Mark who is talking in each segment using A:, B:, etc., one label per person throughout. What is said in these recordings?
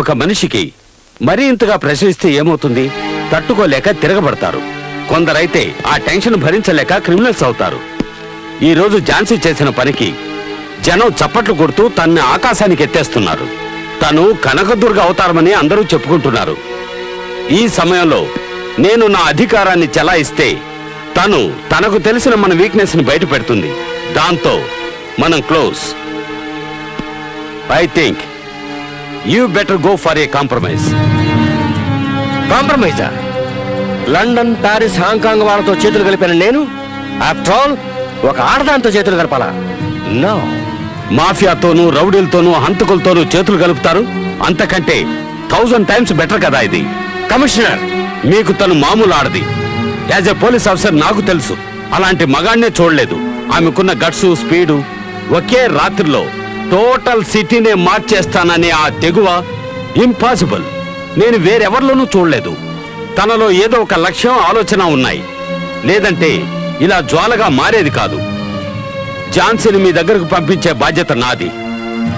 A: ఒక మనిషికి మరీ ఇంతగా ప్రశ్నిస్తే ఏమవుతుంది? తట్టుకోలేక తిరగబడతారు. కొందరైతే ఆ టెన్షన్ భరించలేక క్రిమినల్స్ అవుతారు. ఈ రోజు ఝాన్సీ చేసిన పనికి జనం చప్పట్లు కొడుతూ తన్ని ఆకాశానికి ఎత్తేస్తున్నారు. తను కనకదుర్గ అవతారమని అందరూ చెప్పుకుంటున్నారు. ఈ సమయంలో నేను నా అధికారాన్ని చెలాయిస్తే తను తనకు తెలిసిన మన వీక్నెస్ ని బయట పెడుతుంది. దాంతో మనం close. I think you better go for a compromise.
B: కాంప్రమైజా? లండన్, ప్యారిస్, హాంకాంగ్ వాళ్ళతో చేతులు కలిపిన నేను ఆఫ్టర్ ఆల్ ఒక ఆడదాంతో చేతులు కలపాలా? నో.
A: మాఫియాతోనూ, రౌడీలతోనూ, హంతకులతోనూ చేతులు కలుపుతారు. అంతకంటే 1000 times బెటర్ కదా ఇది.
B: కమిషనర్,
A: మీకు తను మామూలు ఆడది. యాజ్ ఎ పోలీస్ ఆఫీసర్ నాకు తెలుసు. అలాంటి మగాణ్ణే చూడలేదు. ఆమెకున్న గట్సు, స్పీడు. ఒకే రాత్రిలో టోటల్ సిటీనే మార్చేస్తాననే ఆ తెగువ ఇంపాసిబుల్. నేను వేరెవరిలోనూ చూడలేదు. తనలో ఏదో ఒక లక్ష్యం, ఆలోచన ఉన్నాయి. లేదంటే ఇలా జ్వాలగా మారేది కాదు. ఝాన్సీని మీ దగ్గరకు పంపించే బాధ్యత నాది.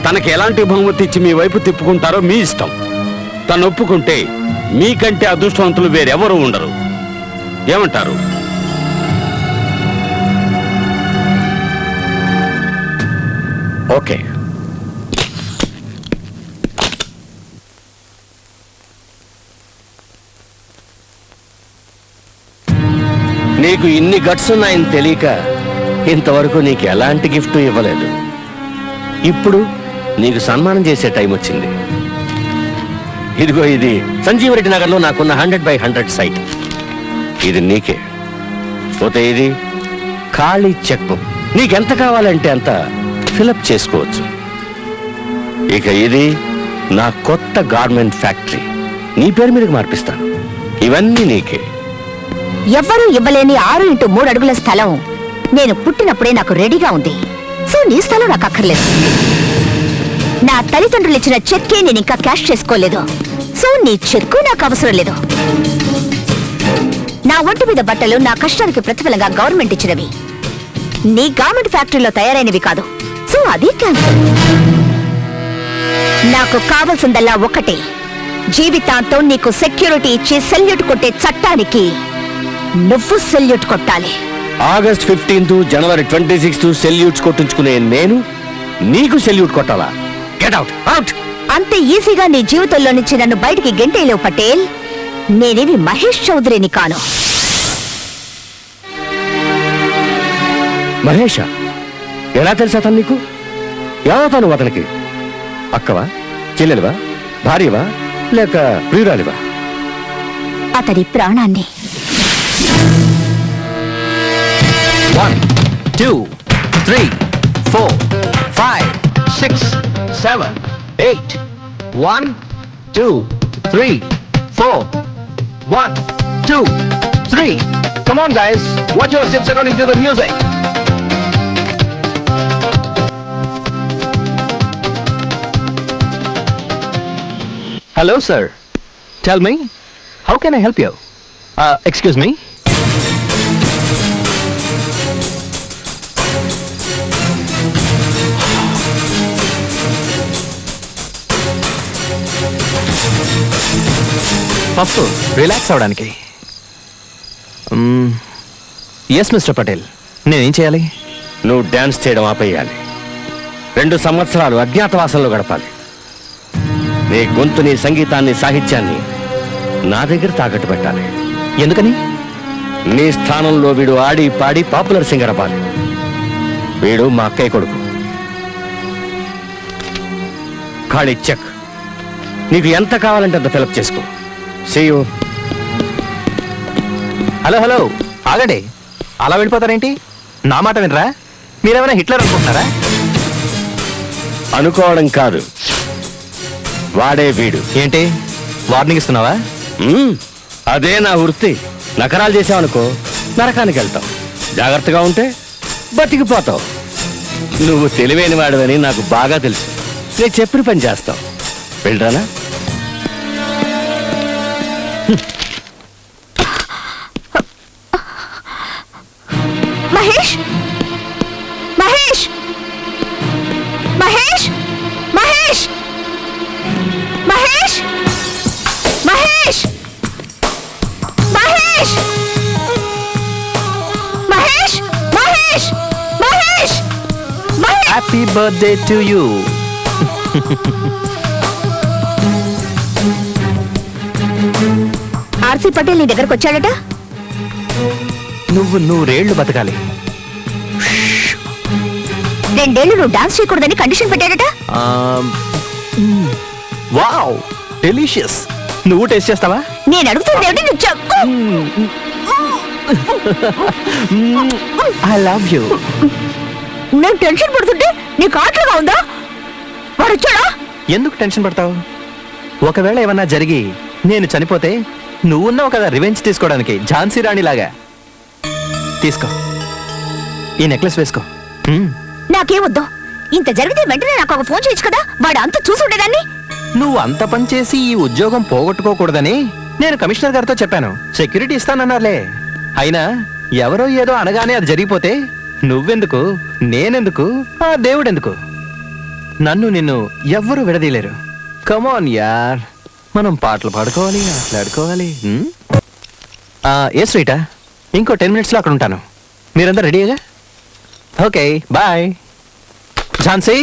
A: తనకి ఎలాంటి బహుమతి ఇచ్చి మీ వైపు తిప్పుకుంటారో మీ ఇష్టం. తను ఒప్పుకుంటే మీకంటే అదృష్టవంతులు వేరెవరూ ఉండరు. ఏమంటారు?
B: ఓకే. నీకు ఇన్ని గట్స్ ఉన్నాయని తెలియక ఇంతవరకు నీకు ఎలాంటి గిఫ్ట్ ఇవ్వలేదు. ఇప్పుడు నీకు సన్మానం చేసే టైం వచ్చింది. ఇదిగో, ఇది సంజీవరెడ్డి నగర్లో నాకున్న 100/100 సైట్. ఇది నీకే. పోతే ఇది ఖాళీ చెక్ బుక్. నీకెంత కావాలంటే అంత ఫిలప్ చేసుకోవచ్చు. ఇక ఇది నా కొత్త గార్మెంట్ ఫ్యాక్టరీ. నీ పేరు మీదకి మార్పిస్తాను. ఇవన్నీ నీకే.
C: ఎవ్వరూ ఇవ్వలేని 6x3 అడుగుల స్థలం నేను పుట్టినప్పుడే నాకు రెడీగా ఉంది. సో నీ స్థలం నాకు అక్కర్లేదు. నా తల్లిదండ్రులు ఇచ్చిన చెక్కే నేను ఇంకా క్యాష్ చేసుకోలేదు. సో నీ చెక్కు నాకు అవసరం లేదు. నా ఒంటి మీద బట్టలు నా కష్టానికి ప్రతిఫలంగా గవర్నమెంట్ ఇచ్చినవి. నీ గార్మెంట్ ఫ్యాక్టరీలో తయారైనవి కాదు. సో అది క్యాన్సల్. నాకు కావలసిందల్లా ఒక్కటే, జీవితాంతం నీకు సెక్యూరిటీ ఇచ్చి సెల్యూట్ కొట్టే చట్టానికి నువ్వు సెల్యూట్ కొట్టాలి.
B: ఆగస్ట్ 15th, జనవరి 26th సెల్యూట్స్ కొట్టించుకునే నేను నీకు సెల్యూట్ కొట్టాలా? Get out, out.
C: అంత ఈజీగా నీ జీవితంలో నుంచి నన్ను బయటికి గెంటేయలేవు పటేల్. నేనేవి మహేష్ చౌదరిని కాను.
B: మహేషా? ఎలా తెలుసా అతను నీకు? ఏమవుతాను అతనికి? అక్కవా, చెల్లెలివా, భార్యవా, లేక ప్రియురాలివా?
C: అతడి ప్రాణాన్ని.
D: 1, 2, 3, 4, 5, 6, 7, 8. 1, 2, 3, 4. 1, 2, 3. Come on, guys. Watch your steps according to the music. Hello, sir. Tell me, how can I help you? Excuse me? First relax అవడానికి. ఎస్ మిస్టర్ పటేల్, నేనేం చేయాలి?
B: నువ్వు డాన్స్ చేయడం ఆపేయాలి. 2 సంవత్సరాలు అజ్ఞాతవాసంలో గడపాలి. నీ గొంతుని, సంగీతాన్ని, సాహిత్యాన్ని నా దగ్గర తాకట్టు పెట్టాలి.
D: ఎందుకని?
B: నీ స్థానంలో వీడు ఆడి పాడి పాపులర్ సింగర్ అవ్వాలి. వీడు మా అక్కయ్య కొడుకు. ఖాళీ చెక్. నీకు ఎంత కావాలంటే అంత ఫిలప్ చేసుకో. See you.
D: హలో హలో, ఆగండి. అలా వెళ్ళిపోతారేంటి? నా మాట వినరా? మీరేమైనా హిట్లర్ అనుకుంటున్నారా?
B: అనుకోవడం కాదు, వాడే వీడు.
D: ఏంటి వార్నింగ్ ఇస్తున్నావా?
B: అదే నా వృత్తి. నకరాలు చేసావనుకో నరకానికి వెళ్తావు. జాగ్రత్తగా ఉంటే బతికిపోతావు. నువ్వు తెలివైన వాడివని నాకు బాగా తెలుసు. నేను చెప్పిన పని చేస్తావు. వెళ్ళరానా?
C: Mahesh, Mahesh, Mahesh, Mahesh, Mahesh.
D: Birthday to you.
C: RC Patel నీ దగ్గరకు వచ్చాడట.
D: నువ్వు నూరేళ్లు బతకాలి.
C: 2 ఏళ్ళు నువ్వు డాన్స్ చేయకూడదని కండిషన్ పెట్టాడట.
D: Wow, delicious. నువ్వు టేస్ట్ చేస్తావా?
C: నేను అడుగుతుంది ఏమిటి, నువ్వు చెప్పు.
D: I love you.
C: నేను టెన్షన్ పడుతుంటే నీకు ఆటలుగా ఉందా? వాడు వచ్చాడా?
D: ఎందుకు టెన్షన్ పడతావు? ఒకవేళ ఏమన్నా జరిగి నేను చనిపోతే నువ్వున్నావు కదా రివెంజ్ తీసుకోవడానికి, ఝాన్సీ రాణి లాగా. తీసుకో, ఈ నెక్లెస్ వేసుకో.
C: నాకేమొద్దు. ఇంత జరిగితే వెంటనే నాకు ఒక ఫోన్ చేయొచ్చు కదా, వాడు అంత చూసి ఉండేదాన్ని.
D: నువ్వు అంత పని చేసి ఈ ఉద్యోగం పోగొట్టుకోకూడదని నేను కమిషనర్ గారితో చెప్పాను. సెక్యూరిటీ ఇస్తానన్నారులే. అయినా ఎవరో ఏదో అనగానే అది జరిగిపోతే నువ్వెందుకు, నేనెందుకు, ఆ దేవుడెందుకు? నన్ను నిన్ను ఎవ్వరూ విడదీయలేరు. కమాన్ యార్, మనం పాటలు పాడుకోవాలి, ఆటలాడుకోవాలి. ఏ స్వీటా, ఇంకో 10 minutesలో అక్కడ ఉంటాను. మీరందరూ రెడీగా? Okay, bye. ఝాన్సీ,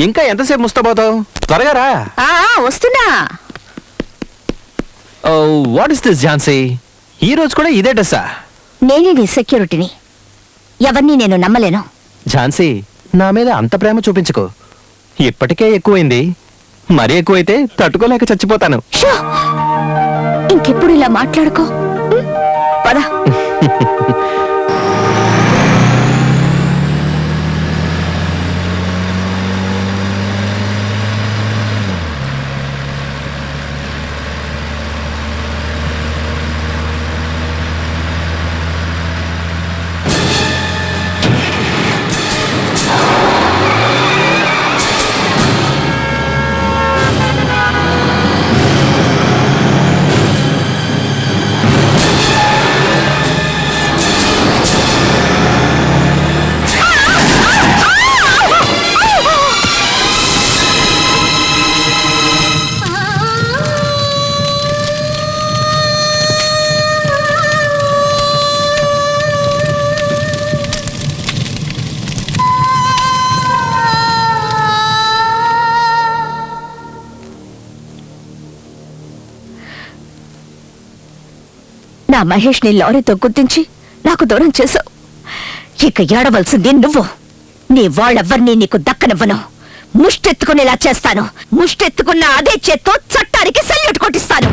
D: ఇంకా ఎంతసేపు ముస్తాబోతావు? త్వరగా రా.
C: వస్తున్నా.
D: What is this Jhansi? ఈ రోజు కూడా ఇదే డ్రెస్సా?
C: నేనే నీ సెక్యూరిటీని, ఎవరిని నేను నమ్మలేను.
D: ఝాన్సీ, నా మీద అంత ప్రేమ చూపించుకో. ఇప్పటికే ఎక్కువైంది, మరీ ఎక్కువైతే తట్టుకోలేక చచ్చిపోతాను.
C: షో! ఇంకెప్పుడు ఇలా మాట్లాడుకో. పద. నా మహేష్ ని లారీతో గుర్తించి నాకు దూరం చేశావు. ఇక ఏడవలసింది నువ్వు. నీ వాళ్ళెవ్వరినీ నీకు దక్కనివ్వను. ముష్టెత్తుకునేలా చేస్తాను. ముష్టెత్తుకున్న అదే చేత్తో చట్టానికి సల్యూట్ కొట్టిస్తాను.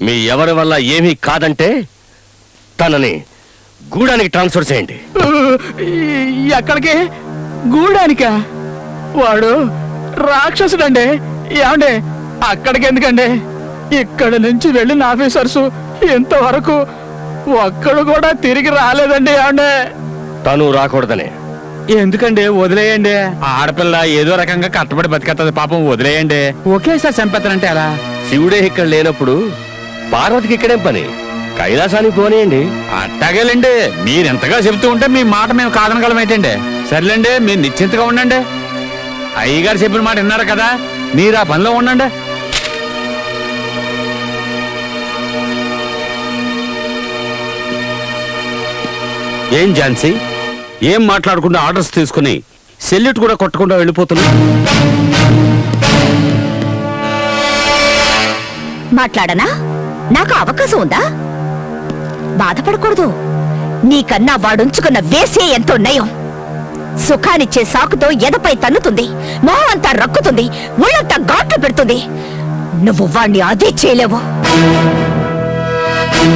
B: మీ ఎవరి వల్ల ఏమీ కాదంటే తనని గూడానికి ట్రాన్స్ఫర్ చేయండి.
E: ఎక్కడికి? గూడానికా? వాడు రాక్షసుడండి. ఏమండి, అక్కడికి ఎందుకండి? ఇక్కడ నుంచి వెళ్ళిన ఆఫీసర్స్ ఇంతవరకు ఒక్కడు కూడా తిరిగి రాలేదండి. ఏమండి,
B: తను రాకూడదనే.
E: ఎందుకండి? వదిలేయండి.
A: ఆడపిల్ల ఏదో రకంగా కట్టబడి బతికేస్తుంది, పాపం వదిలేయండి.
E: ఒకేసారి చంపేస్తానంటే అలా?
B: శివుడే ఇక్కడ లేనప్పుడు పార్వతికి ఇక్కడేం పని? కైలాసానికి పోనీయండి.
A: అట్టగేలండి, మీరెంతగా చెబుతూ ఉంటే మీ మాట మేము కాదనగలం ఏంటండి. సర్లేండి, మీరు నిశ్చింతగా ఉండండి. అయ్యగారు చెప్పిన మాట విన్నారు కదా, మీరు ఆ పనిలో ఉండండి. ఏం ఝాన్సీ, ఏం మాట్లాడకుండా ఆర్డర్స్ తీసుకుని సెల్యూట్ కూడా కొట్టకుండా వెళ్ళిపోతున్నా?
C: మాట్లాడనా? నాకు అవకాశం ఉందా? బాధపడకూడదు. నీకన్నా వాడుంచుకున్న వేసే ఎంతో నయం. సుఖానిచ్చే సాకుతో ఎదపై తన్నుతుంది, మొహం అంతా రక్కుతుంది, ఒళ్ళంతా ఘాట్లు పెడుతుంది. నువ్వు వాణ్ణి అదే చేయలేవు.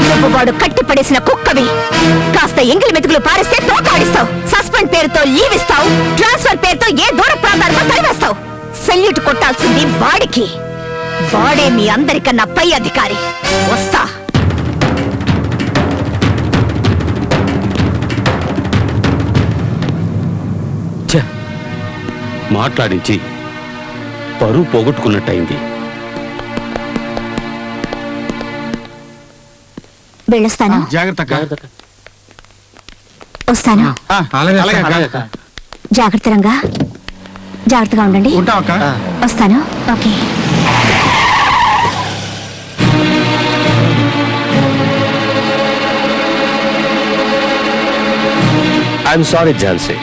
C: నువ్వు వాడు కట్టి పడేసిన కుక్కవి. కాస్త ఎంగిలి మెతుకులు పారిస్తే తోకాడిస్తావు, సస్పెండ్ పేరుతో లీవ్ ఇస్తావు, ట్రాన్స్ఫర్ పేరుతో ఏ దూర ప్రాంతాలకు తరివేస్తావు. సెల్యూట్ కొట్టాల్సింది వాడికి. వాడే మీ అందరికన్నా పై అధికారి. వస్తా.
A: మాట్లాడించి పరువు పోగొట్టుకున్నట్టయింది.
C: వెళ్ళొస్తాను.
E: జాగ్రత్త
C: వస్తాను. జాగ్రత్తగా జాగ్రత్తగా ఉండండి. వస్తాను. ఓకే.
B: ఐఎమ్ సారీ ఝాన్సీ,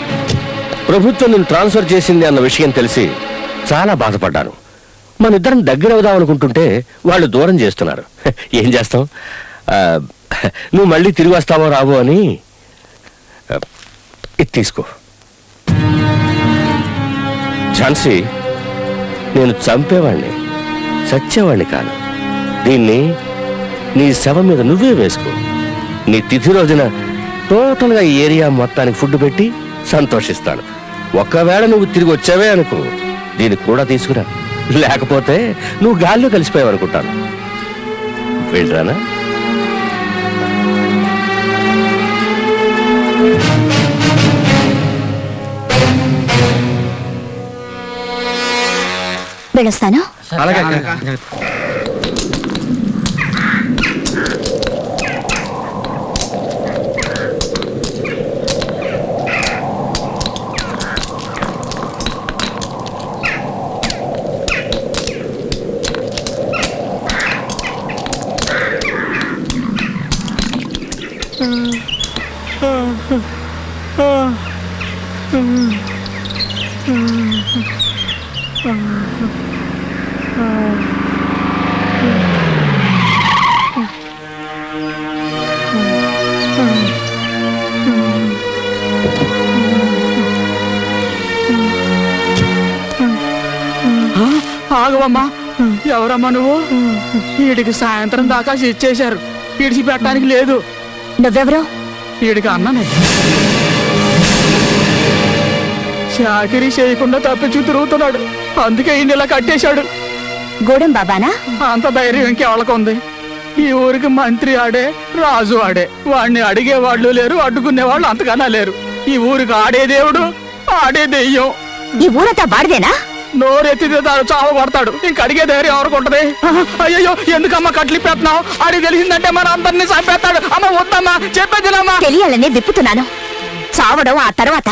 B: ప్రభుత్వం నేను ట్రాన్స్ఫర్ చేసింది అన్న విషయం తెలిసి చాలా బాధపడ్డాను. మన ఇద్దరం దగ్గర అవుదాం అనుకుంటుంటే వాళ్ళు దూరం చేస్తున్నారు. ఏం చేస్తాం, నువ్వు మళ్ళీ తిరిగి వస్తావో రావో అని. ఇది తీసుకో. ఝాన్సీ, నేను చంపేవాణ్ణి, చచ్చేవాణ్ణి కాను. దీన్ని నీ శవం మీద నువ్వే వేసుకో. నీ తిథి రోజున టోటల్గా ఈ ఏరియా మొత్తానికి ఫుడ్ పెట్టి సంతోషిస్తాను. ఒకవేళ నువ్వు తిరిగి వచ్చావే అనుకో, దీన్ని కూడా తీసుకురా. లేకపోతే నువ్వు గాల్లో కలిసిపోయావు అనుకుంటాను. వెళ్ళరానా?
C: వెళ్ళొస్తాను.
E: ఆగవమ్మా, ఎవరమ్మా నువ్వు? వీడికి సాయంత్రం దాకా ఇచ్చేశారు, విడిచి పెట్టడానికి లేదు.
C: నువ్వెవరో?
E: వీడికి అన్ననే. చాకిరీ చేయకుండా తప్పించు తిరుగుతున్నాడు, అందుకే ఈయన ఇలా కట్టేశాడు.
C: గూడెం బాబానా?
E: అంత ధైర్యం ఇంకెవరికి ఉంది? ఈ ఊరికి మంత్రి ఆడే, రాజు ఆడే. వాడిని అడిగేవాళ్ళు లేరు, అడ్డుకునేవాళ్ళు అంతకన్నా లేరు. ఈ ఊరికి ఆడే దేవుడు, ఆడే దెయ్యం.
C: ఈ ఊరంతా వాడిదేనా?
E: నోరెత్తితే చావ కొడతాడు, ఇంక అడిగే ధైర్యం ఎవరికి ఉంటది? అయ్యో, ఎందుకమ్మా కట్లు పెట్టినావు? అడిగి తెలిసిందంటే మన అందరినీ చంపేస్తాడు. అమ్మ వద్దమ్మా, చెప్పేదినమ్మా.
C: తెలియాలనే విప్పుతున్నాను, చావడం ఆ తర్వాత.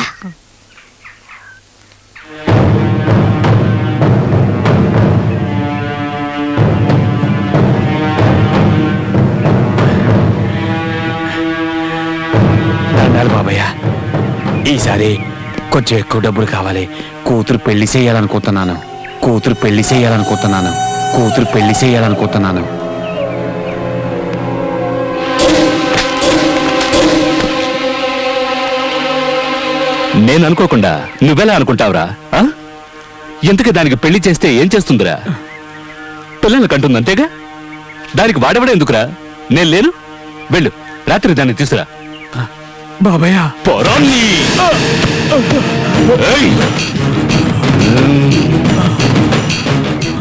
E: దండాలు బాబయ్య, ఈసారి కొంచెం ఎక్కువ డబ్బులు కావాలి. కూతురు పెళ్లి చేయాలనుకుంటున్నాను.
A: నేను అనుకోకుండా నువ్వెలా అనుకుంటావురా? ఎందుకు దానికి పెళ్లి చేస్తే ఏం చేస్తుందిరా? పిల్లలు కంటుంది అంతేగా. దానికి వాడవడే ఎందుకురా? నేను లేను, వెళ్ళు, రాత్రి దాన్ని తీసురా.
E: బాబయ్య,
A: పొరాన్ని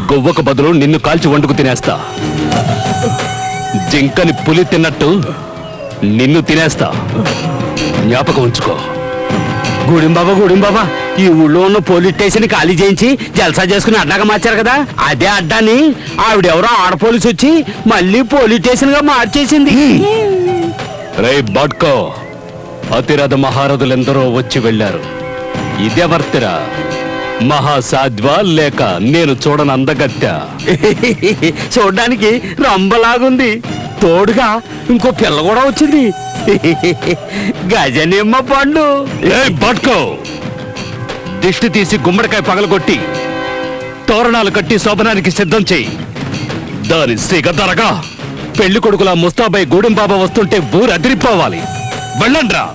A: గొవ్వకు బదులు నిన్ను కాల్చి వండుకు తినేస్తా. జింకని పులి తిన్నట్టు నిన్ను తినేస్తా, జ్ఞాపకం ఉంచుకో.
E: గూడెం బాబా, ఈ ఊళ్ళో ఉన్న పోలీస్ స్టేషన్ ఖాళీ చేయించి జల్సా చేసుకుని అడ్డాగా మార్చారు కదా, అదే అడ్డాని ఆవిడెవరో ఆడ పోలీసు వచ్చి మళ్ళీ పోలీస్ స్టేషన్ గా మార్చేసింది.
A: రే బాడ్కో, అతిరథ మహారథులెందరో వచ్చి వెళ్ళారు. ఇదెవర్తిరా? మహాసాధ్వా లేక నేను చూడని అందగత్య?
E: చూడ్డానికి రంబలాగుంది, తోడుగా ఇంకో పిల్ల కూడా వచ్చింది. గజనిమ్మ పండు.
A: బాడ్కో, దిష్టి తీసి గుమ్మడికాయ పగలగొట్టి తోరణాలు కట్టి శోభనానికి సిద్ధం చెయ్యి. దాని సిగదరగా పెళ్లి కొడుకులా ముస్తాబాయి గూడెం బాబా వస్తుంటే ఊరు అదిరిపోవాలి. వెళ్ళండ్రా.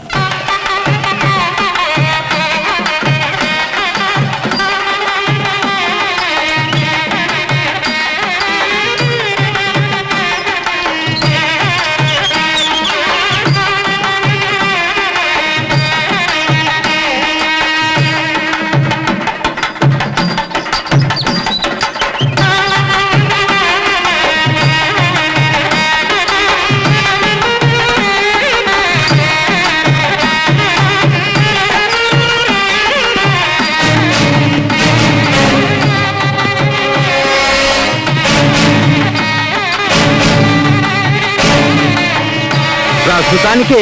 E: ప్రస్తుతానికి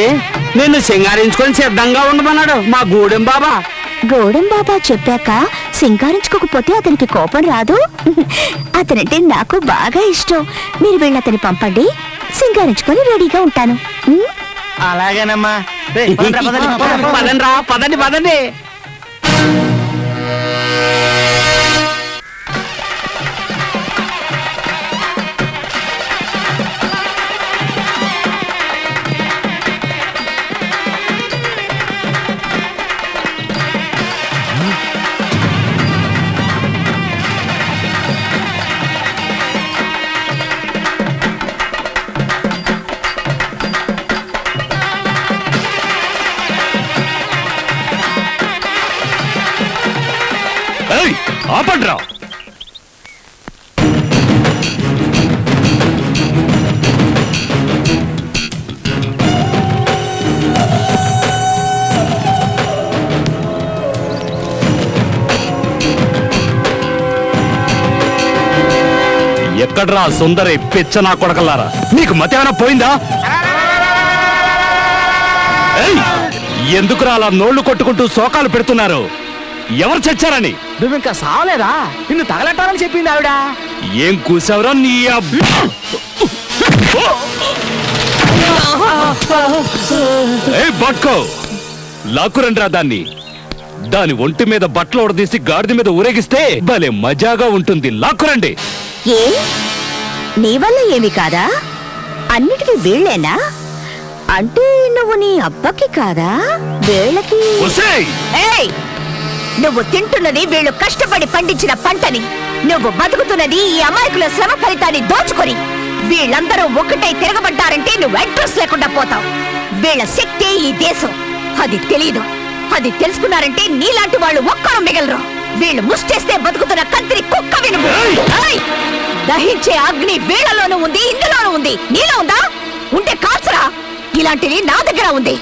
E: నిన్ను సింగారించుకొని సిద్ధంగా ఉండమన్నాడు మా గూడెం బాబా.
C: గౌడం బాబా చెప్పాక సింగారించుకోకపోతే అతనికి కోపం రాదు. అతనంటే నాకు బాగా ఇష్టం. మీరు వెళ్ళి అతని పంపండి, సింగారించుకొని రెడీగా ఉంటాను.
D: అలాగేనమ్మా.
E: పదండి రా, పదండి పదండి.
A: ఆపండ్రా. ఎక్కడ్రా సుందరి పిచ్చ నా కొడకల్లారా, నీకు మతేమైనా పోయిందా? ఏయ్, ఎందుకురా అలా నోళ్లు కొట్టుకుంటూ శోకాలు పెడుతున్నారు? ఎవరు చచ్చారని?
D: నువ్వు ఇంకా సావలేదా? నిన్ను తగలట్టాలని చెప్పింది ఆవిడ.
A: ఏం కూసావురా నీ బట్కో లాక్కురండిరా దాన్ని. దాని ఒంటి మీద బట్టలు ఉడదీసి గాడిద మీద ఊరేగిస్తే భలే మజాగా ఉంటుంది. లాక్కురండి.
C: ఏ నీ వల్ల ఏమి కాదా? అన్నిటికీ వీళ్ళేనా? అంటే నువ్వు నీ అబ్బకి కాదా? వీళ్ళకి
A: ఒసేయ్!
C: ఏయ్! నువ్వు తింటున్నది వీళ్ళు కష్టపడి పండించిన పంటని, నువ్వు బతుకుతున్నది ఈ అమాయకుల శ్రమ ఫలితాన్ని దోచుకొని. వీళ్ళందరూ ఒక్కటై తిరగబడ్డారంటే నువ్వు అడ్రస్ లేకుండా పోతావు. వీళ్ళ శక్తి ఈ దేశం, అది తెలీదు. అది తెలుసుకున్నారంటే నీలాంటి వాళ్ళు ఒక్కరు మిగలరు. వీళ్ళు ముష్టేస్తే బతుకుతున్న కంత్రి కుక్క వినుము. ఏయ్! దహించే అగ్ని వీళ్ళలోనూ ఉంది, ఇందులోనూ ఉంది. నీలో ఉందా? ఉంటే కాల్చరా. ఇలాంటివి నా దగ్గర ఉంది.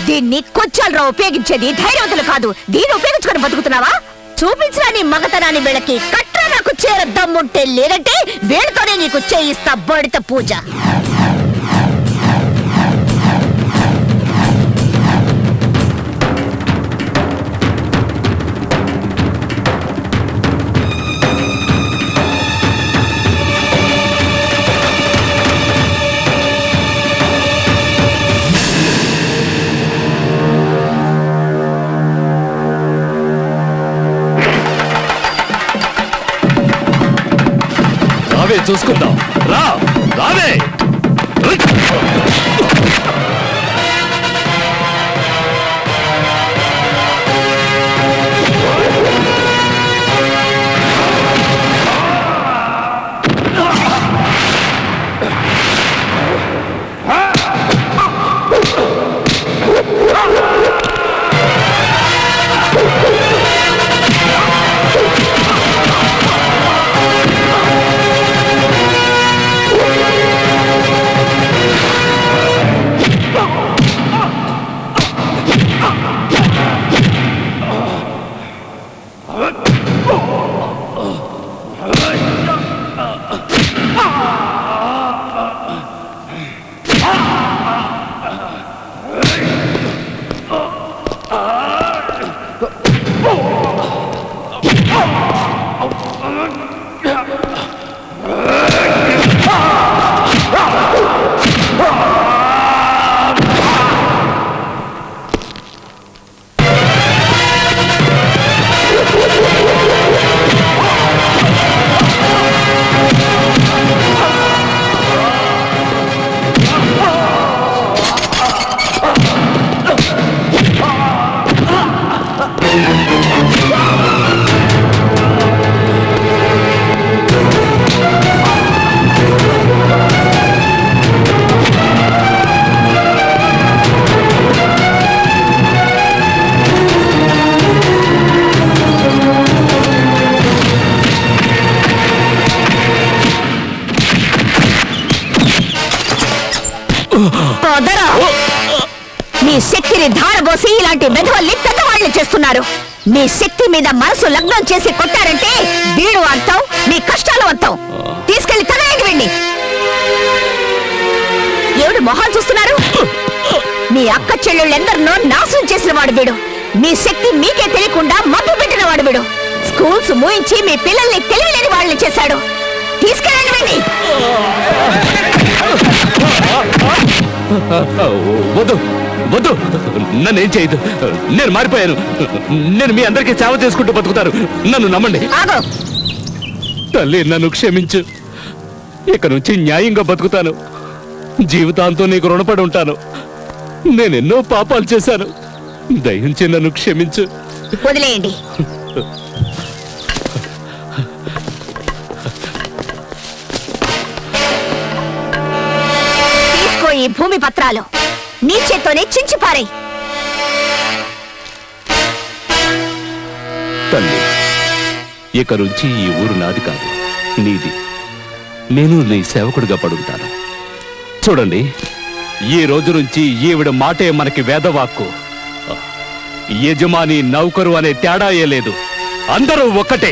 C: దీన్ని కొచ్చాలరా ఉపయోగించేది, ధైర్యవంతులు కాదు. దీన్ని ఉపయోగించుకొని బతుకుతున్నావా? చూపించరా నీ మగతనాన్ని. వీళ్ళకి కట్రా నాకు చేర దమ్ముంటే, లేదంటే వీళ్ళతోనే నీకు చేయిస్తా బడిత పూజ.
A: రావే చూసుకుందాం. రా రావే.
C: నీ శక్తిని ధారబోసి ఇలాంటి మెధవల్ని పెద్దవాళ్ళు చేస్తున్నారు. నీ శక్తి మీద మనసు లగ్నం చేసి కొట్టారంటే వీడు అంతం, నీ కష్టాలు అంతం. తీసుకెళ్లి తగలేకి వెళ్ళి. ఎవడు మొహాలు చూస్తున్నారు? మీ అక్క చెల్లెళ్ళెందరినో నాశనం చేసిన వాడు వీడు. మీ శక్తి మీకే తెలియకుండా మబ్బు పెట్టిన వాడు వీడు. స్కూల్స్ మూయించి మీ పిల్లల్ని తెలివిలేని వాళ్ళని చేశాడు. తీసుకెళ్ళండి వీడిని.
A: వద్దు వద్దు, నన్నేం చేయదు. నేను మారిపోయాను. నేను మీ అందరికీ సేవ చేసుకుంటూ బతుకుతాను. నన్ను నమ్మండి.
C: ఆగో.
A: తల్లి, నన్ను క్షమించు. ఇక నుంచి న్యాయంగా బతుకుతాను. జీవితాంతం నీకు రుణపడి ఉంటాను. నేనెన్నో పాపాలు చేశాను. దయించి నన్ను క్షమించు.
C: వదిలేయండి. తీసుకో ఈ భూమి పత్రాలు. నీ చేత్తోనే చించిపారేయ్.
A: తల్లి, ఇక నుంచి ఈ ఊరు నాది కాదు, నీది. నేను నీ సేవకుడిగా పడుంటాను. చూడండి, ఈ రోజు నుంచి ఈవిడ మాటే మనకి వేదవాక్కు. యజమాని నౌకరు అనే తేడా ఏ లేదు. అందరూ ఒక్కటే.